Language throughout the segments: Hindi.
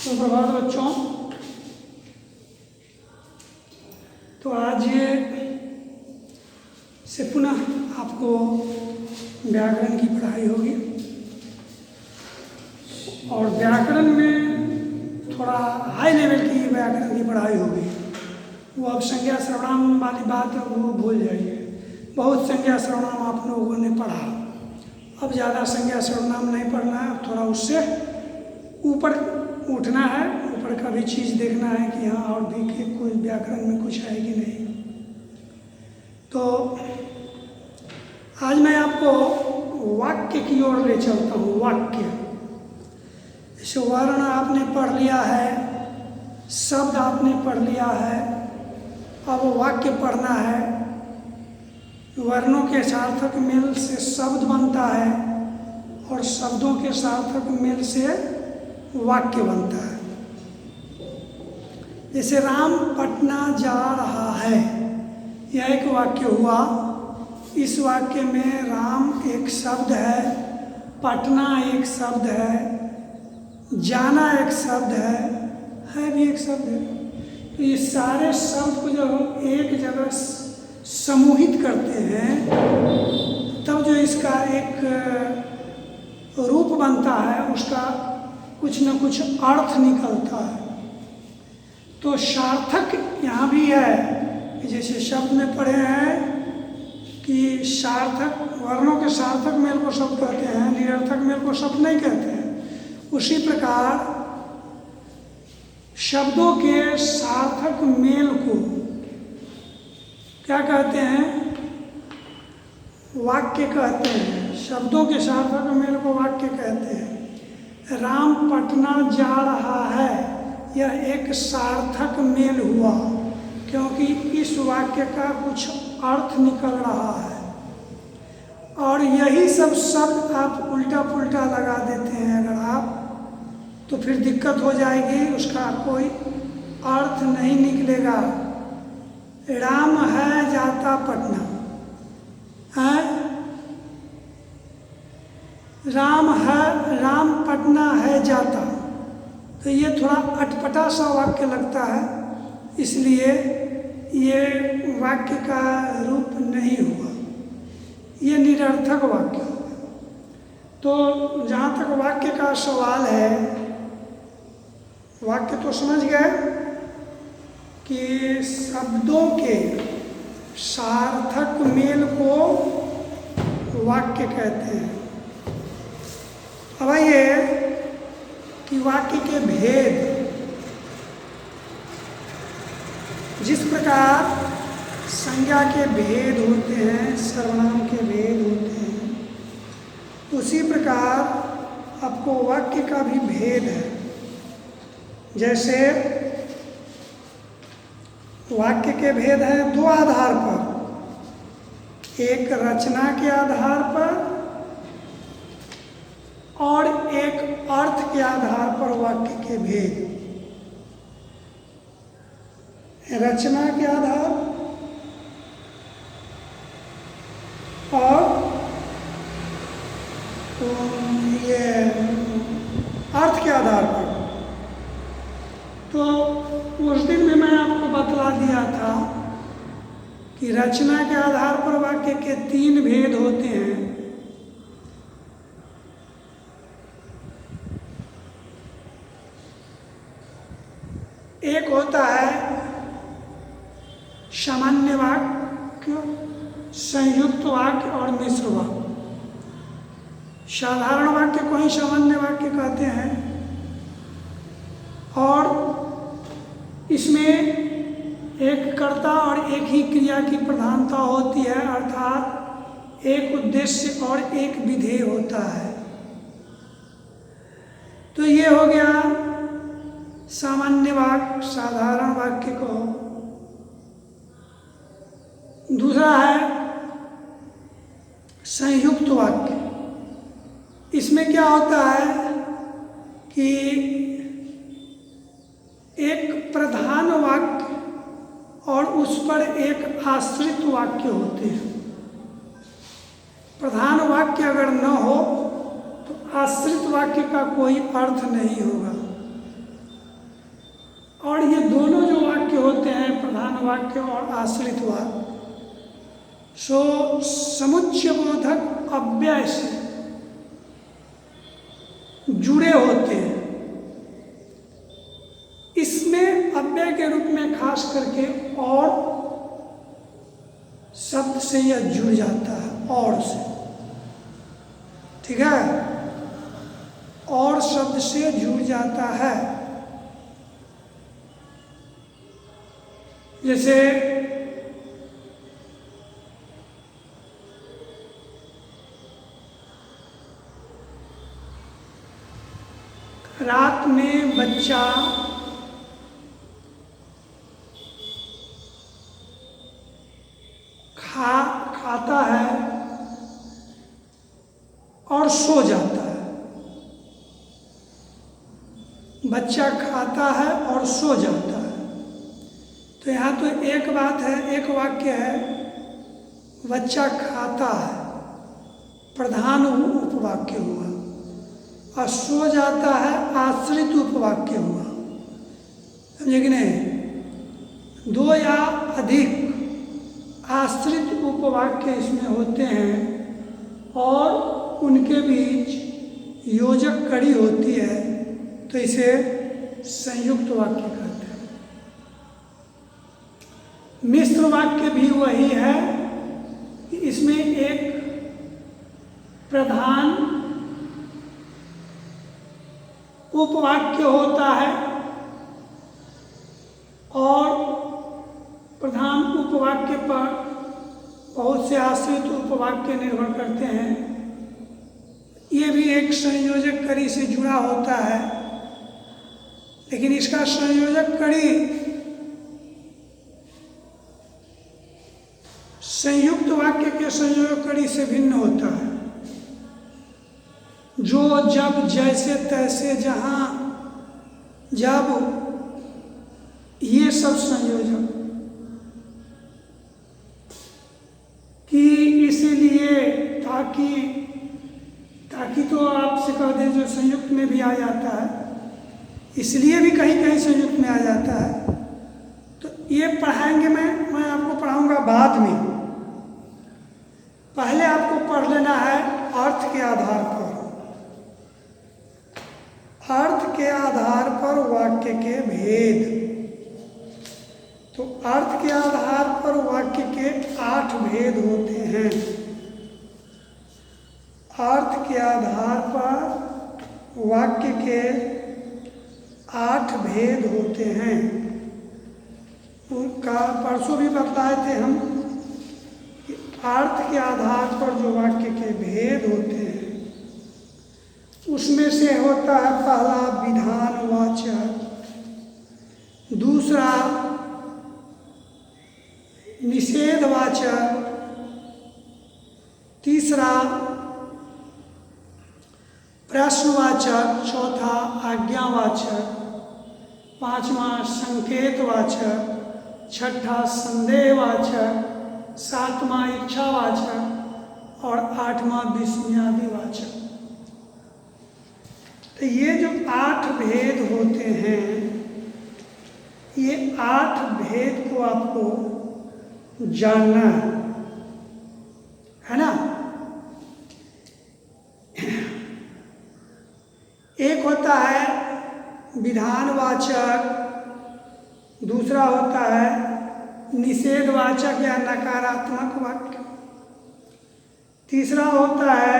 सुप्रभात बच्चों। तो आज से पुनः आपको व्याकरण की पढ़ाई होगी और व्याकरण में थोड़ा हाई लेवल की व्याकरण की पढ़ाई होगी। वो अब संज्ञा सर्वनाम वाली बात वो भूल जाइए। बहुत संज्ञा सर्वनाम आप लोगों ने पढ़ा, अब ज़्यादा संज्ञा सर्वनाम नहीं पढ़ना है। अब थोड़ा उससे ऊपर उठना है, ऊपर का भी चीज़ देखना है कि हाँ और भी कि कोई व्याकरण में कुछ है कि नहीं। तो आज मैं आपको वाक्य की ओर ले चलता हूँ। वाक्य जैसे वर्ण आपने पढ़ लिया है, शब्द आपने पढ़ लिया है, अब वाक्य पढ़ना है। वर्णों के सार्थक मेल से शब्द बनता है और शब्दों के सार्थक मेल से वाक्य बनता है। जैसे राम पटना जा रहा है, यह एक वाक्य हुआ। इस वाक्य में राम एक शब्द है, पटना एक शब्द है, जाना एक शब्द है भी एक शब्द है। तो ये सारे शब्द को जब हम एक जगह समूहित करते हैं तब जो इसका एक रूप बनता है, उसका कुछ न कुछ अर्थ निकलता है। तो सार्थक यहाँ भी है, जैसे शब्द में पढ़े हैं कि सार्थक वर्णों के सार्थक मेल को शब्द कहते हैं, निरर्थक मेल को शब्द नहीं कहते हैं। उसी प्रकार शब्दों के सार्थक मेल को क्या कहते हैं? वाक्य कहते हैं। शब्दों के सार्थक मेल को वाक्य कहते हैं। राम पटना जा रहा है, यह एक सार्थक मेल हुआ क्योंकि इस वाक्य का कुछ अर्थ निकल रहा है। और यही सब शब्द आप उल्टा पुल्टा लगा देते हैं अगर आप, तो फिर दिक्कत हो जाएगी, उसका कोई अर्थ नहीं निकलेगा। राम है जाता पटना है, राम पटना है जाता, तो ये थोड़ा अटपटा सा वाक्य लगता है, इसलिए ये वाक्य का रूप नहीं हुआ, ये निरर्थक वाक्य हुआ। तो जहाँ तक वाक्य का सवाल है, वाक्य तो समझ गए कि शब्दों के सार्थक मेल को वाक्य कहते हैं। अब आइए कि वाक्य के भेद, जिस प्रकार संज्ञा के भेद होते हैं, सर्वनाम के भेद होते हैं, उसी प्रकार आपको वाक्य का भी भेद है। जैसे वाक्य के भेद हैं दो आधार पर, एक रचना के आधार पर और एक अर्थ के आधार पर वाक्य के भेद। रचना के आधार और ये अर्थ के आधार पर। तो उस दिन में मैं आपको बतला दिया था कि रचना के आधार पर वाक्य के तीन भेद होते हैं। एक होता है सामान्य वाक्य, संयुक्त वाक्य और मिश्र वाक्य। साधारण वाक्य को ही सामान्य वाक्य कहते हैं और इसमें एक कर्ता और एक ही क्रिया की प्रधानता होती है, अर्थात एक उद्देश्य और एक विधेय होता है। तो ये हो गया सामान्य वाक्य, साधारण वाक्य को। दूसरा है संयुक्त वाक्य। इसमें क्या होता है कि एक प्रधान वाक्य और उस पर एक आश्रित वाक्य होते हैं। प्रधान वाक्य अगर न हो तो आश्रित वाक्य का कोई अर्थ नहीं होगा। और ये दोनों जो वाक्य होते हैं, प्रधान वाक्य और आश्रित वाक्य, सो समुच्चयबोधक अव्यय से जुड़े होते हैं। इसमें अव्यय के रूप में खास करके और शब्द से यह जुड़ जाता है, और से, ठीक है, और शब्द से जुड़ जाता है। जैसे रात में बच्चा खाता है और सो जाता है। बच्चा खाता है और सो जाता है, तो यहाँ तो एक बात है, एक वाक्य है, बच्चा खाता है, प्रधान उपवाक्य हुआ, और सो जाता है आश्रित उपवाक्य हुआ। समझे कि नहीं? दो या अधिक आश्रित उपवाक्य इसमें होते हैं और उनके बीच योजक कड़ी होती है, तो इसे संयुक्त वाक्य कहते हैं। मिश्र वाक्य भी वही है कि इसमें एक प्रधान उपवाक्य होता है और प्रधान उपवाक्य पर बहुत से आश्रित उपवाक्य निर्भर करते हैं। ये भी एक संयोजक कड़ी से जुड़ा होता है, लेकिन इसका संयोजक कड़ी संयुक्त वाक्य के संयोजक कड़ी से भिन्न होता है, जो जब जैसे तैसे जहाँ जब ये सब संयोजक, कि इसीलिए ताकि तो आपसे कह दें जो संयुक्त में भी आ जाता है, इसलिए भी कहीं कहीं संयुक्त में आ जाता है। तो ये पढ़ाएंगे, मैं आपको पढ़ाऊंगा बाद में। पहले आपको पढ़ लेना है अर्थ के आधार पर, अर्थ के आधार पर वाक्य के भेद। तो अर्थ के आधार पर वाक्य के 8 भेद होते हैं। अर्थ के आधार पर वाक्य के 8 भेद होते हैं। उनका परसों भी बताए थे हम कि अर्थ के आधार पर जो वाक्य के भेद होते हैं, उसमें से होता है पहला विधानवाचक, दूसरा निषेधवाचक, तीसरा प्रश्नवाचक, चौथा आज्ञावाचक, पांचवा संकेतवाचक, छठा संदेहवाचक, सातवां इच्छावाचक और आठवां विस्मयादिवाचक। तो ये जो 8 भेद होते हैं, ये 8 भेद को आपको जानना है ना। एक होता है विधानवाचक, दूसरा होता है निषेधवाचक या नकारात्मक वाक्य, तीसरा होता है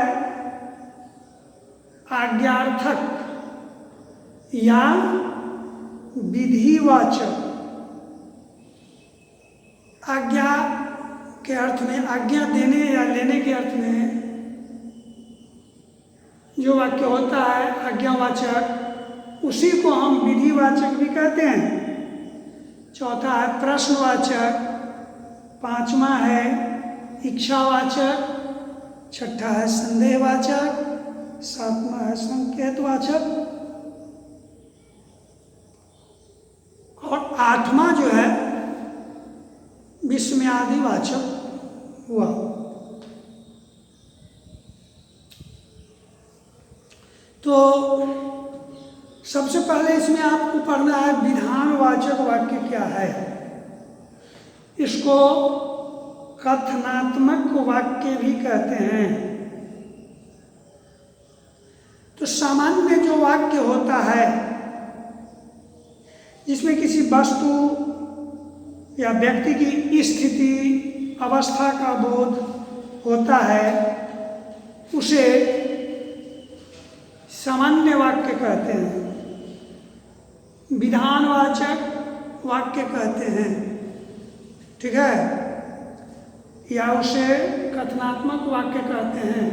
आज्ञार्थक या विधिवाचक। आज्ञा के अर्थ में, आज्ञा देने या लेने के अर्थ में जो वाक्य होता है आज्ञावाचक, उसी को हम विधिवाचक भी कहते हैं। चौथा है प्रश्नवाचक, पांचवा है इच्छावाचक, छठा है संदेहवाचक, सातवां है संकेतवाचक और आठवां जो है विस्मयादिवाचक हुआ। तो सबसे पहले इसमें आपको पढ़ना है विधानवाचक वाक्य क्या है। इसको कथनात्मक वाक्य भी कहते हैं। तो सामान्य जो वाक्य होता है जिसमें किसी वस्तु या व्यक्ति की स्थिति अवस्था का बोध होता है उसे सामान्य वाक्य कहते हैं, विधानवाचक वाक्य कहते हैं, ठीक है, या उसे कथनात्मक वाक्य कहते हैं।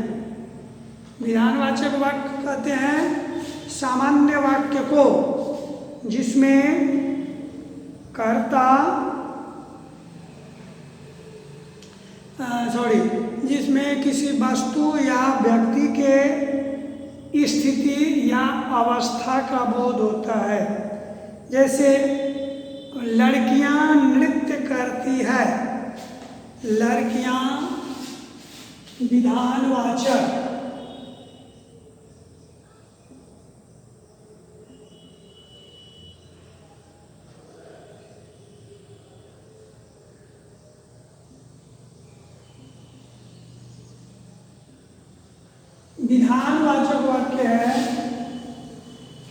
विधानवाचक वाक्य कहते हैं सामान्य वाक्य को जिसमें कर्ता जिसमें किसी वस्तु या व्यक्ति के स्थिति या अवस्था का बोध होता है। जैसे लड़कियां नृत्य करती है, लड़कियां विधानवाचक। विधानवाचक वाक्य है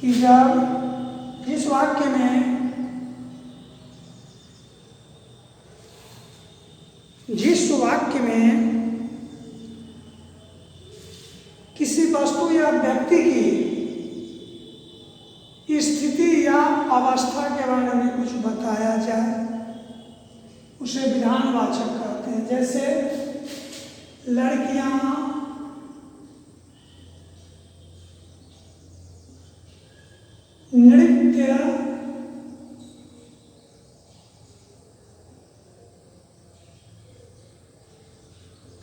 कि जब जिस वाक्य में किसी वस्तु या व्यक्ति की स्थिति या अवस्था के बारे में कुछ बताया जाए उसे विधानवाचक कहते हैं। जैसे लड़कियां नृत्य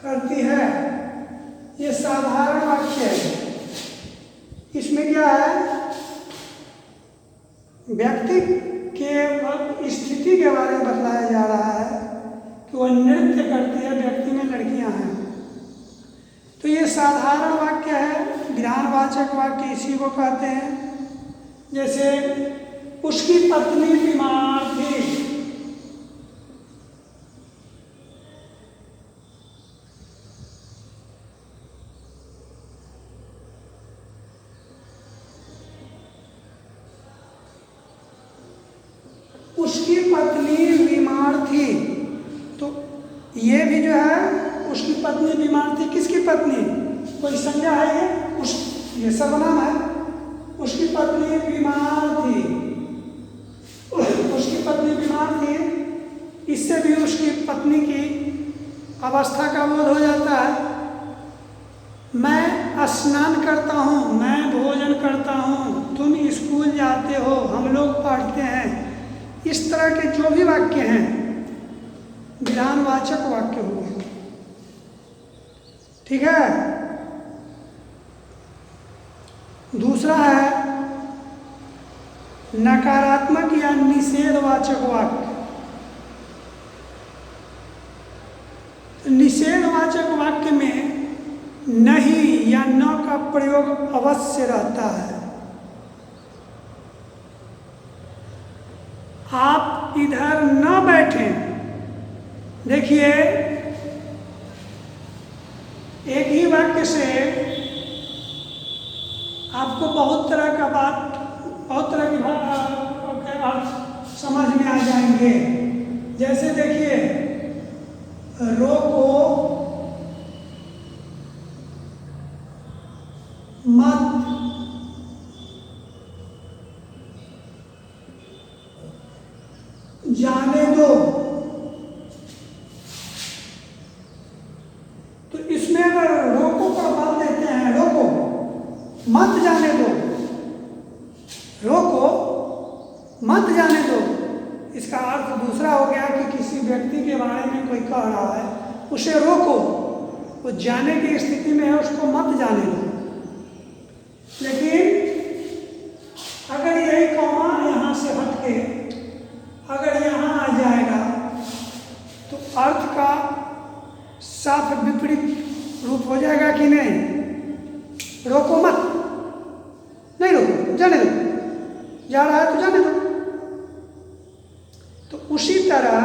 करती है, ये साधारण वाक्य है। इसमें क्या है, व्यक्ति के स्थिति के बारे में बतलाया जा रहा है कि वह नृत्य करती है, व्यक्ति में लड़कियां हैं। तो ये साधारण वाक्य है, विधानवाचक वाक्य इसी को कहते हैं। जैसे उसकी पत्नी बीमार थी, उसकी पत्नी बीमार थी। तो ये भी जो है उसकी पत्नी बीमार थी, किसकी पत्नी, कोई संज्ञा है, ये सर्वनाम है। उसकी पत्नी बीमार थी, उसकी पत्नी बीमार थी, इससे भी उसकी पत्नी की अवस्था का बोध हो जाता है। मैं स्नान करता हूँ, मैं भोजन करता हूँ, तुम स्कूल जाते हो, हम लोग पढ़ते हैं। इस तरह के जो भी वाक्य हैं विधानवाचक वाक्य हुए, ठीक है। दूसरा है नकारात्मक या निषेधवाचक वाक्य। निषेधवाचक वाक्य में नहीं या न का प्रयोग अवश्य रहता है। आप इधर न बैठें। देखिए, एक ही वाक्य से आपको बहुत तरह का बात, बहुत तरह की बात समझ में आ जाएंगे। जैसे देखिए, रोको मत, जाने दो। तो इसमें अगर रोको पर बल देते हैं, रोको मत जाने दो, रोको मत जाने दो, इसका अर्थ दूसरा हो गया कि किसी व्यक्ति के बारे में कोई कह रहा है, उसे रोको, वो जाने की स्थिति में है, उसको मत जाने दो। लेकिन अगर यही कौमा यहाँ से हटके अगर यहाँ आ जाएगा तो अर्थ का साफ विपरीत रूप हो जाएगा कि नहीं। रोको मत, नहीं रोको, जाने दो, जा रहा है तो जाने दो। तो उसी तरह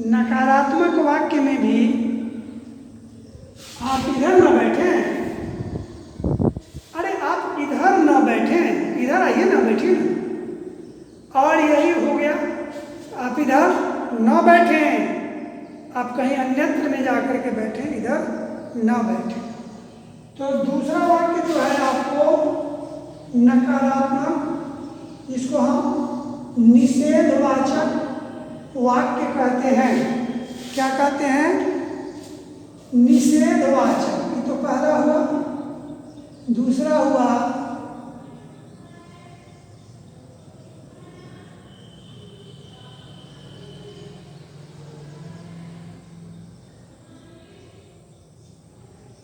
नकारात्मक वाक्य में भी आप इधर न बैठें, अरे आप इधर न बैठें, इधर आइए ना, बैठिए ना। और यही हो गया, आप इधर न बैठें, आप कहीं अन्यत्र में जाकर के बैठें, इधर न बैठें। तो दूसरा वाक्य जो है आपको नकारात्मक, जिसको हम निषेधवाचक वाक्य कहते हैं। क्या कहते हैं? निषेधवाचक। ये तो पहला हुआ। दूसरा हुआ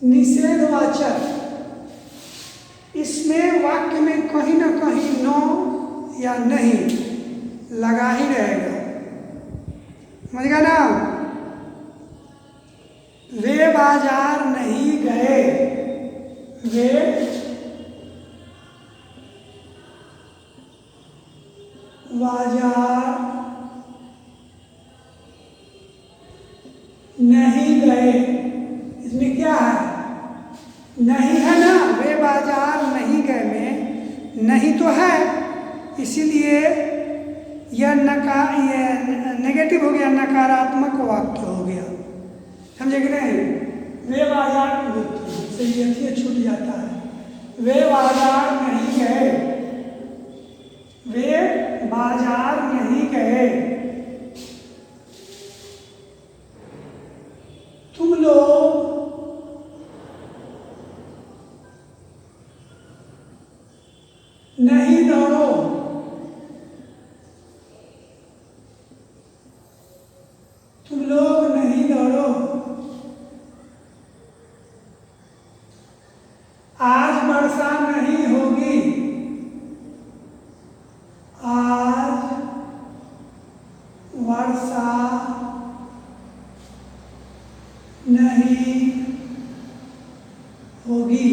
निषेधवाचक। इसमें वाक्य में कहीं ना कहीं नो या नहीं लगा ही रहेगा, समझ गया ना? वे बाजार नहीं गए, वे बाजार नहीं गए। इसमें क्या है? नहीं है ना, वे बाजार नहीं गए में नहीं तो है, इसीलिए यह नेगेटिव हो गया, नकारात्मक वाक्य हो गया। समझे कि नहीं? वे बाजार से छूट जाता है। वे बाजार नहीं गए, वे बाजार नहीं गए। तुम लोग नहीं दौड़ो, तुम लोग नहीं दौड़ो। आज वर्षा नहीं होगी, आज वर्षा नहीं होगी।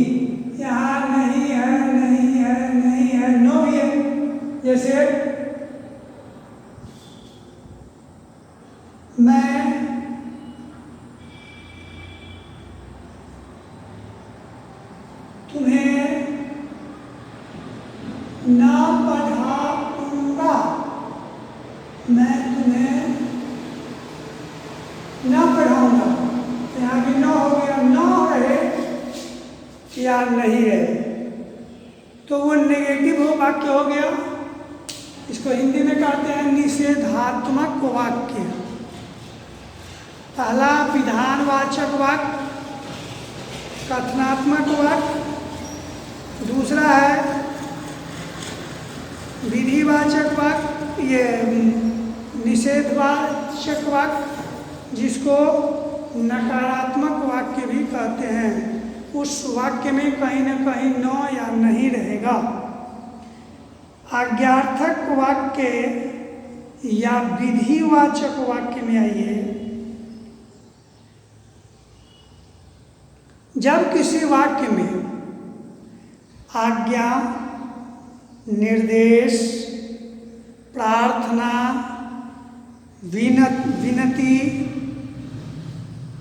यहाँ नहीं है, नहीं है, नहीं है, नो भी है। जैसे मैं तुम्हें ना पढ़ाऊंगा, मैं तुम्हें ना पढ़ाऊंगा। यहाँ भी न हो गया, न रहे या नहीं रहे तो वो नेगेटिव हो वाक्य हो गया। इसको हिंदी में कहते हैं निषेधात्मक वाक्य। पहला विधानवाचक वाक्य, कथनात्मक वाक्य। दूसरा है विधिवाचक वाक्य, ये निषेधवाचक वाक्य, जिसको नकारात्मक वाक्य भी कहते हैं। उस वाक्य में कहीं न कहीं न या नहीं रहेगा। आज्ञार्थक वाक्य या विधिवाचक वाक्य में आइए। जब किसी वाक्य में आज्ञा, निर्देश, प्रार्थना, विनती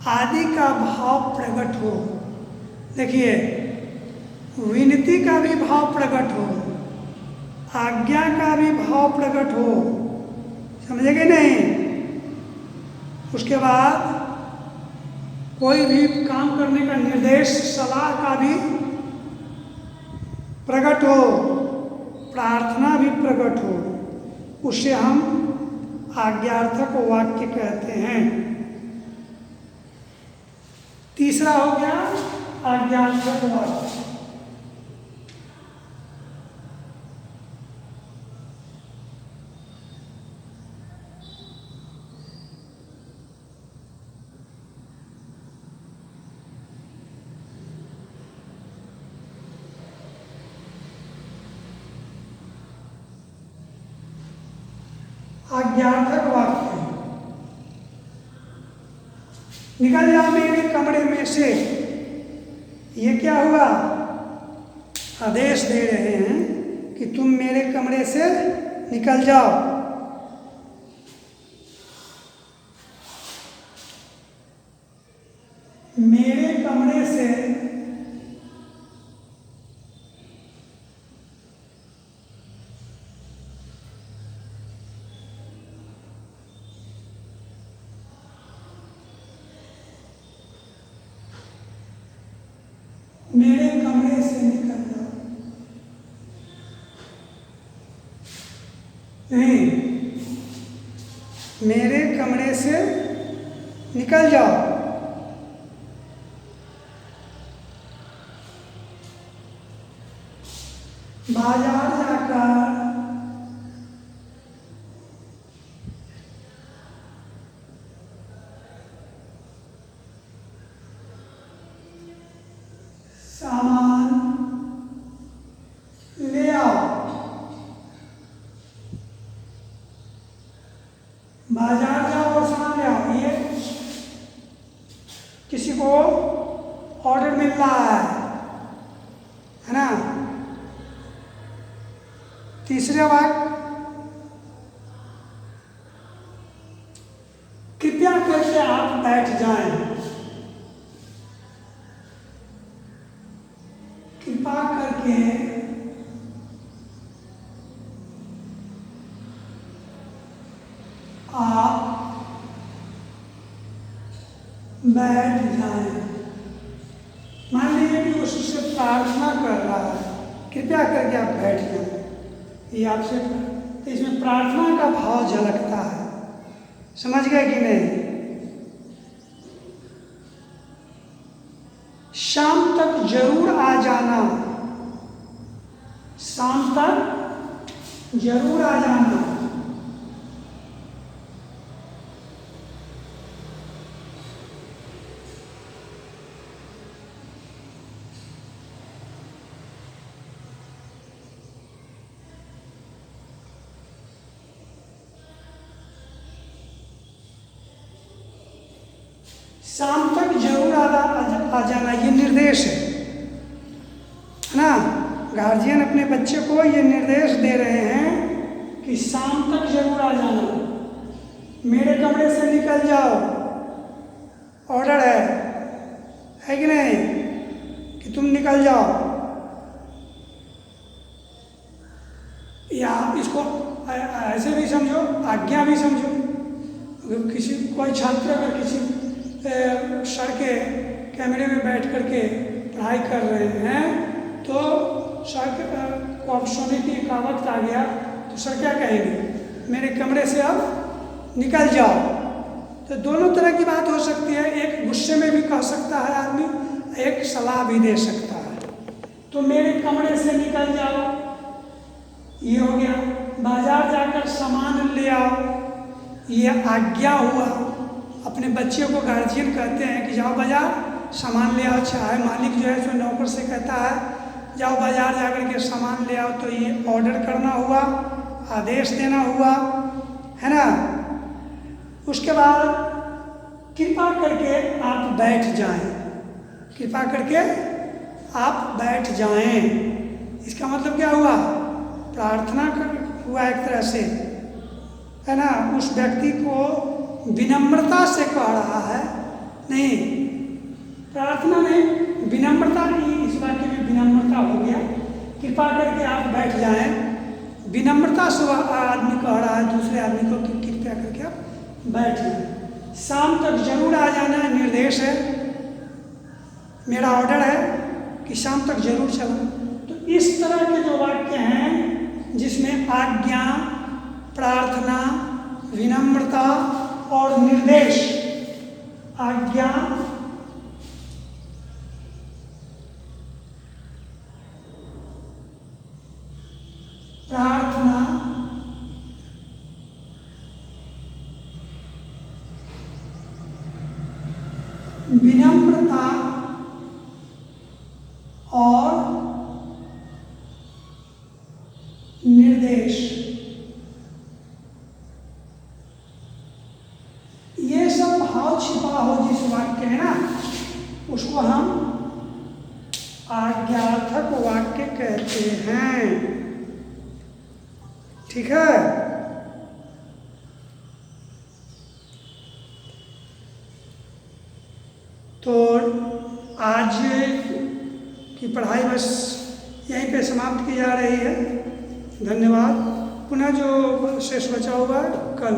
आदि का भाव प्रकट हो, देखिए विनती का भी भाव प्रकट हो, आज्ञा का भी भाव प्रकट हो, समझेंगे नहीं? उसके बाद कोई भी काम करने का निर्देश, सलाह का भी प्रकट हो, प्रार्थना भी प्रकट हो, उसे हम आज्ञार्थक वाक्य कहते हैं। तीसरा हो गया आज्ञार्थक वाक्य। आज्ञार्थक वाक्य, निकल जाओ मेरे कमरे में से, ये क्या हुआ? आदेश दे रहे हैं कि तुम मेरे कमरे से निकल जाओ। मेरे कमरे से निकल जाओ। नहीं, मेरे कमरे से निकल जाओ। बाजार जाकर सामान ले आओ। बाजार जाओ और सामान ले आओ। ये किसी को ऑर्डर मिल रहा है ना। तीसरे वाक्य, कृपया करके आप बैठ जाएं। कृपा करके आप बैठ जाएं। मान लीजिए कि उससे प्रार्थना कर रहा है, कृपया करके आप बैठ जाएं। ये आपसे, तो इसमें प्रार्थना का भाव झलकता है। समझ गए कि नहीं? शाम तक जरूर आ जाना। शाम तक जरूर आ जाना। शाम तक जरूर आ जाना, ये निर्देश है ना। गार्जियन अपने बच्चे को ये निर्देश दे रहे हैं कि शाम तक जरूर आ जाना। मेरे कमरे से निकल जाओ, ऑर्डर है कि नहीं, कि तुम निकल जाओ। या इसको ऐसे भी समझो, आज्ञा भी समझो। अगर कोई छात्र अगर किसी सर के कैमरे में बैठ करके पढ़ाई कर रहे हैं, तो सर को अब सोने का वक्त आ गया, तो सर क्या कहेंगे? मेरे कमरे से अब निकल जाओ। तो दोनों तरह की बात हो सकती है। एक गुस्से में भी कह सकता है आदमी, एक सलाह भी दे सकता है। तो मेरे कमरे से निकल जाओ, ये हो गया। बाजार जाकर सामान ले आओ, ये आज्ञा हुआ। अपने बच्चे को गार्जियन कहते हैं कि जाओ बाजार सामान ले आओ। चाहे मालिक जो है जो नौकर से कहता है जाओ बाजार जाकर के सामान ले आओ, तो ये ऑर्डर करना हुआ, आदेश देना हुआ, है ना। उसके बाद कृपा करके आप बैठ जाएं। कृपा करके आप बैठ जाएं, इसका मतलब क्या हुआ? प्रार्थना हुआ एक तरह से, है ना। उस व्यक्ति को विनम्रता से कह रहा है, नहीं प्रार्थना नहीं, विनम्रता ही। इस वाक्य में विनम्रता हो गया। कृपा करके आप बैठ जाएं, विनम्रता से आदमी कह रहा है दूसरे आदमी को कि कृपया करके आप बैठ जाएं। शाम तक जरूर आ जाना निर्देश है, मेरा ऑर्डर है कि शाम तक जरूर चलना। तो इस तरह के जो वाक्य हैं जिसमें आज्ञा, प्रार्थना, विनम्रता और निर्देश, आज्ञा, प्रार्थना, विनम्रता और निर्देश, ये सब भाव छिपा हो जिस वाक्य है ना, उसको हम आज्ञार्थक वाक्य कहते हैं। ठीक है। तो आज की पढ़ाई बस यहीं पे समाप्त की जा रही है। धन्यवाद। पुनः जो शेष बचा हुआ है कल